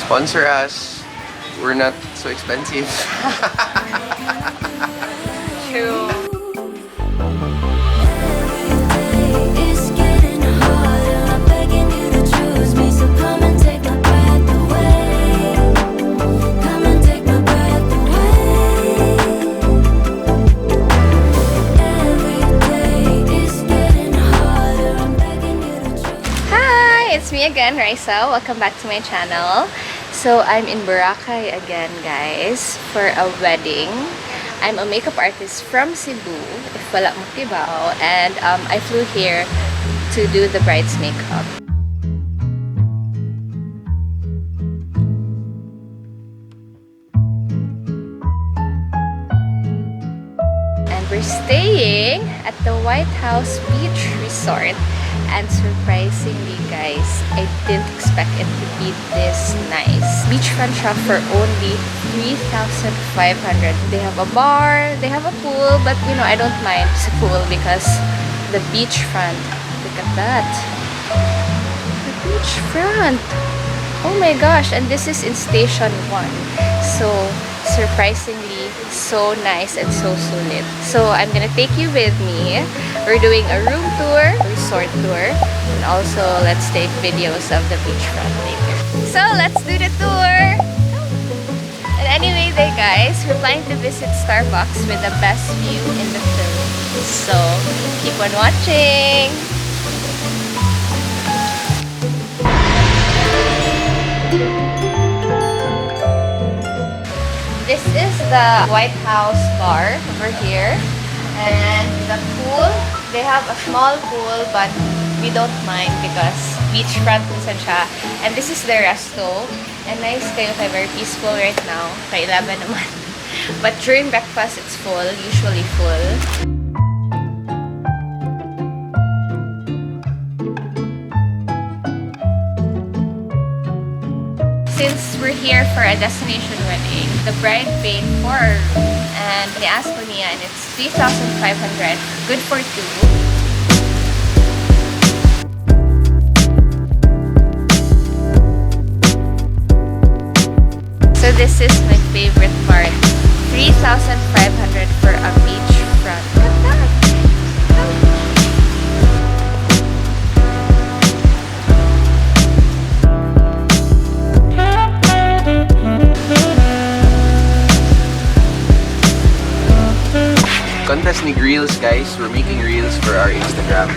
Sponsor us. We're not so expensive. True. It's me again, Raisa. Welcome back to my channel. So I'm in Boracay again, guys, for a wedding. I'm a makeup artist from Cebu, if wala mo tibaw, and I flew here to do the bride's makeup. And we're staying at the White House Beach Resort. And surprisingly, guys, I didn't expect it to be this nice. Beachfront shop for only 3,500. They have a bar, they have a pool, but you know, I don't mind the pool because the beachfront. Look at that. The beachfront. Oh my gosh, and this is in Station 1. So, surprisingly, so nice and so solid. So, I'm gonna take you with me. We're doing a room tour, resort tour, and also let's take videos of the beachfront later. So, let's do the tour! And anyway, guys, we're planning to visit Starbucks with the best view in the Philippines. So, keep on watching! This is the White House bar over here. And the pool, they have a small pool, but we don't mind because beachfront naman siya. And this is the resto. And nice kayo, kay very peaceful right now. Kay 11 naman. But during breakfast, it's full, usually full. Since we're here for a destination wedding, the bride paid for our room and they asked for me, and it's 3,500, good for two. So this is my favorite part, 3,500 for a beachfront. Look at that! Contest ni Reels, guys. We're making reels for our Instagram.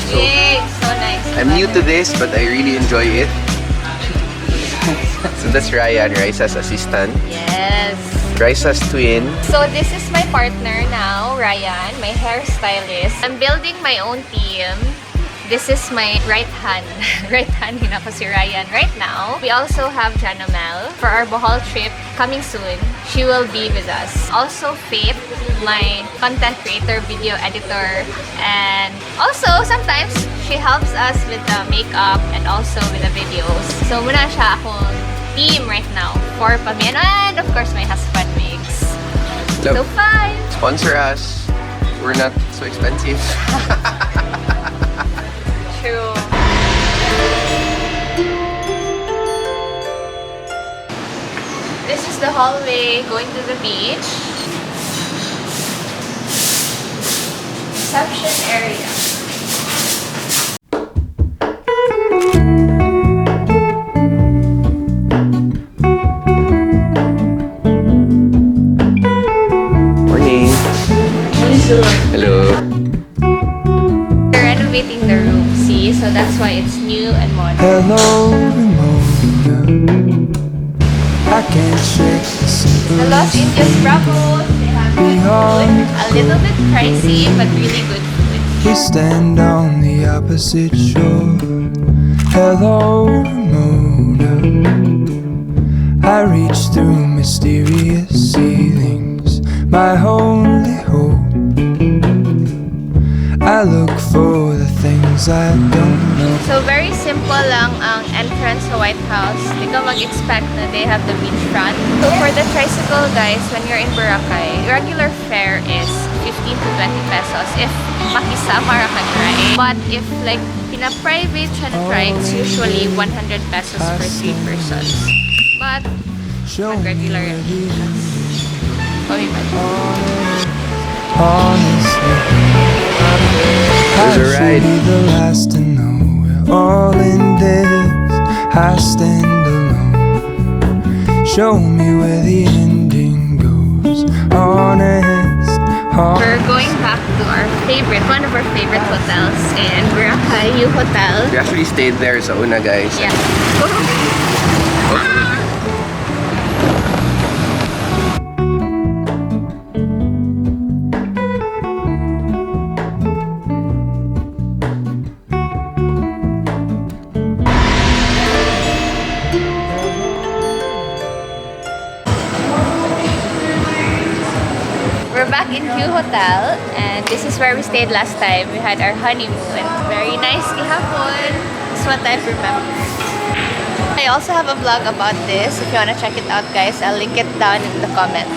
So, Yay! So nice. I'm new to this, but I really enjoy it. So that's Ryan, Raisa's assistant. Yes. Raisa's twin. So this is my partner now, Ryan, my hairstylist. I'm building my own team. This is my right hand. Right hand yun ako si Ryan right now. We also have Janamel for our Bohol trip coming soon. She will be with us. Also Faith, my content creator, video editor, and also sometimes she helps us with the makeup and also with the videos. So muna siya akong team right now for Pamien, and of course my husband Migs. So 5! Sponsor us. We're not so expensive. True. This is the hallway going to the beach. Reception area. Morning. Hello. We're renovating the room, see? So that's why it's new and modern. Hello, I can't shake the simple. The Los Indios Bravos, they have good food. A little bit pricey, but really good food. We stand on the opposite shore. Hello, Ramona. I reach through mysterious ceilings, my only hope. I look for the things I don't know. So very simple lang ang entrance sa White House. Hindi ka mag-expect na they have the beachfront. So for the tricycle, guys, when you're in Boracay, regular fare is 15 to 20 pesos if makisama ka try. But if like pina-private siya na try, it's usually 100 pesos for 3 persons. But pag regular yun. Honestly, There's a I ride. should be the last to know we're all in this. I stand alone. Show me where the ending goes. Honest. We're going back to our favorite, one of our favorite hotels in Boracay, U Hotel. We actually stayed there sa una, guys. Yeah. We're back in Q Hotel, and this is where we stayed last time. We had our honeymoon. Very nice gihapon. That's what I remember. I also have a vlog about this. If you wanna check it out, guys, I'll link it down in the comments.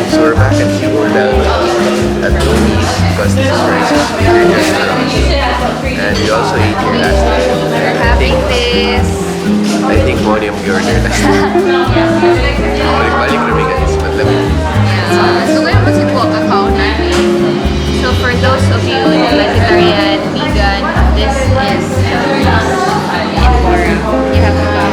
So we're back at Q Hotel at Tony's because this is Raisa's favorite restaurant. And we also ate here last time. We're having this. I think mo yung order last time. Balik-balik kami, guys. Madami. So ngayon kasi po kakao namin. So for those of you na vegetarian, vegan, this is Infora. You have to go.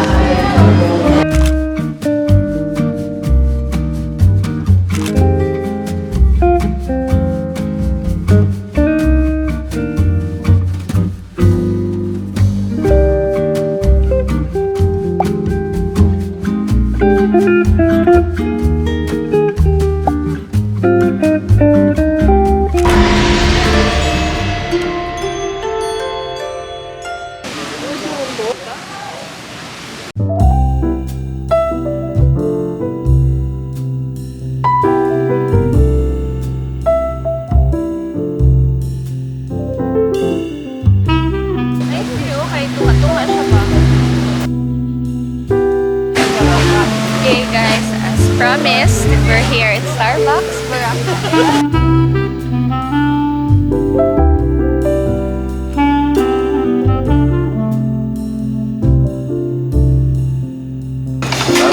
Okay guys, as promised, we're here at Starbucks Boracay.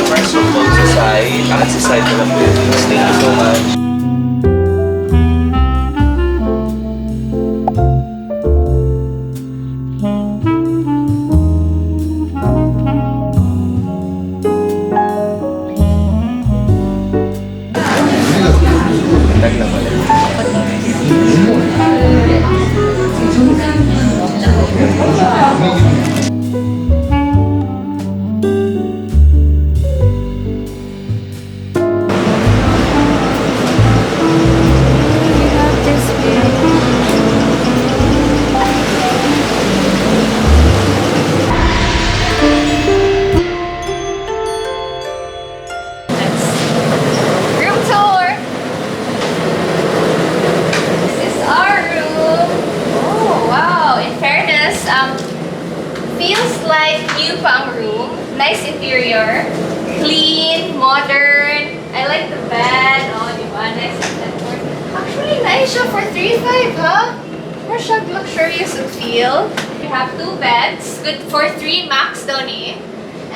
We're so close sa side. At sa side na lang buildings. Thank you so much. Feels like new pang room. Nice interior. Clean, modern. I like the bed. Oh, di ba? Nice and actually, nice siya for 3.5, huh? More siya luxurious and feel. We have 2 beds. Good for 3 max daw ni.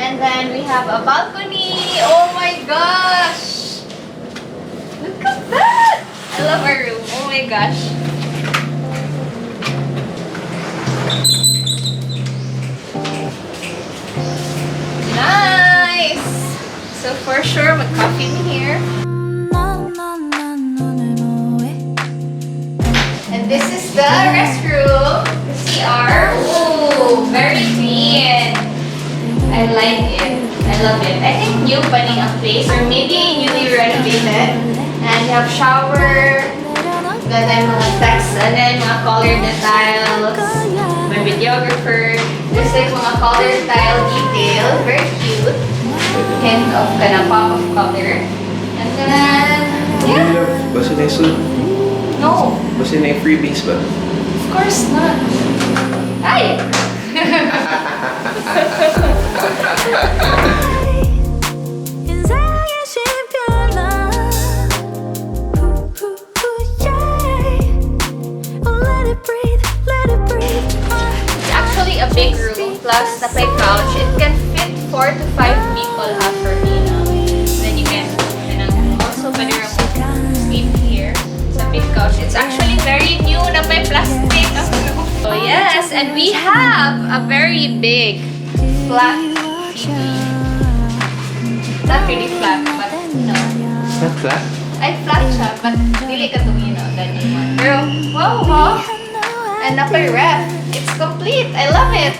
And then we have a balcony. Oh my gosh! Look at that! I love our room. Oh my gosh. Nice! So for sure, mag-coffee in here. And this is the restroom. The CR. Ooh, very clean. I like it. I love it. I think new paning ang place or maybe newly renovated. And you have shower. Then mga text and then mga colored na tiles. My videographer. There's like mga colored tile detail. Very cute. Hint of kind of pop of color. And then, yeah. Basta na yung suit. No. Basta na yung freebies ba? Of course not. Hi! It's actually a big room, plus na may couch. It can fit 4 to 5 people for me now. Then you can also pwede sleep here. It's a big couch. It's actually very new na may plastic. So yes, and we have a very big flat TV. Not really flat, but no. Not flat? Ay, flat siya, but dili ka tumino. Ganyan mo. Pero, wow. And napay ref. It's complete. I love it.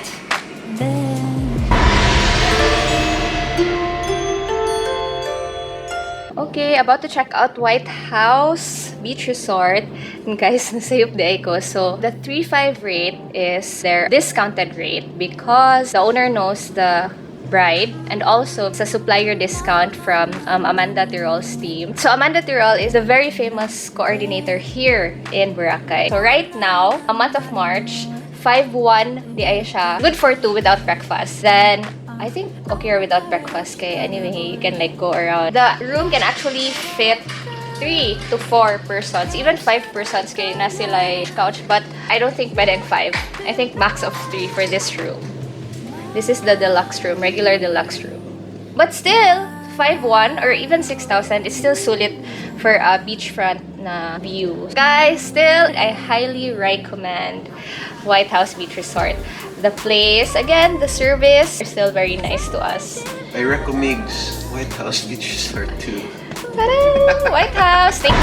Okay, about to check out White House Beach Resort. And guys, nasayop di ko. So, the 3.5 rate is their discounted rate because the owner knows the bride and also sa supplier discount from Amanda Tirol's team. So, Amanda Tirol is the very famous coordinator here in Boracay. So, right now, a month of March, 5-1 di ay siya. Good for 2 without breakfast. Then, I think okay or without breakfast kay anyway, you can like go around. The room can actually fit 3 to 4 persons, even 5 persons kay na sila couch, but I don't think pwedeng 5. I think max of 3 for this room. This is the deluxe room, regular deluxe room. But still, 5,100 or even 6,000 is still sulit for a beachfront na view. Guys, still, I highly recommend White House Beach Resort. The place, again, the service are still very nice to us. I recommend White House Beach Resort too. Ta-da! White House! Thank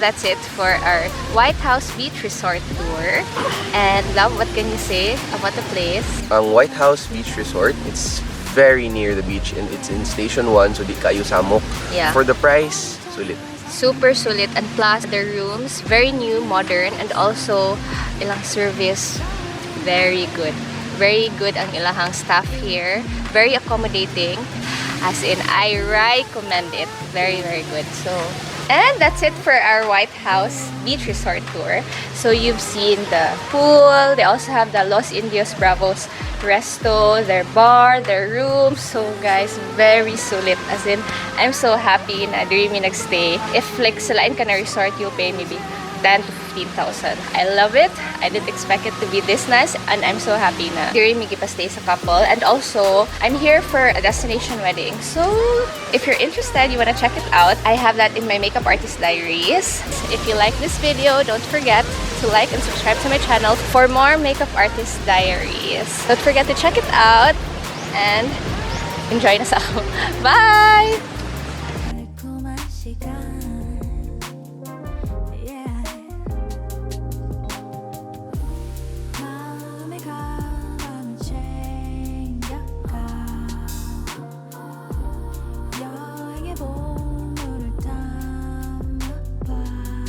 That's it for our White House Beach Resort tour. And love, what can you say about the place? Ang White House Beach Resort, it's very near the beach and it's in Station 1, so di kayo samok. Yeah. For the price, sulit. Super sulit, and plus the rooms, very new, modern, and also ilang service, very good. Very good ang ilahang staff here. Very accommodating. As in, I recommend it. Very, very good. So, and that's it for our White House Beach Resort tour. So you've seen the pool. They also have the Los Indios Bravos resto, their bar, their room. So guys, very sulit. As in, I'm so happy na diri mi nagstay. If like salain ka na resort, you'll pay maybe 10 to 15,000. I love it. I didn't expect it to be this nice, and I'm so happy na diri mi stay sa couple. And also, I'm here for a destination wedding. So, if you're interested, you wanna check it out, I have that in my Makeup Artist Diaries. If you like this video, don't forget to like and subscribe to my channel for more Makeup Artist Diaries. Don't forget to check it out and enjoy na sa ako. Bye!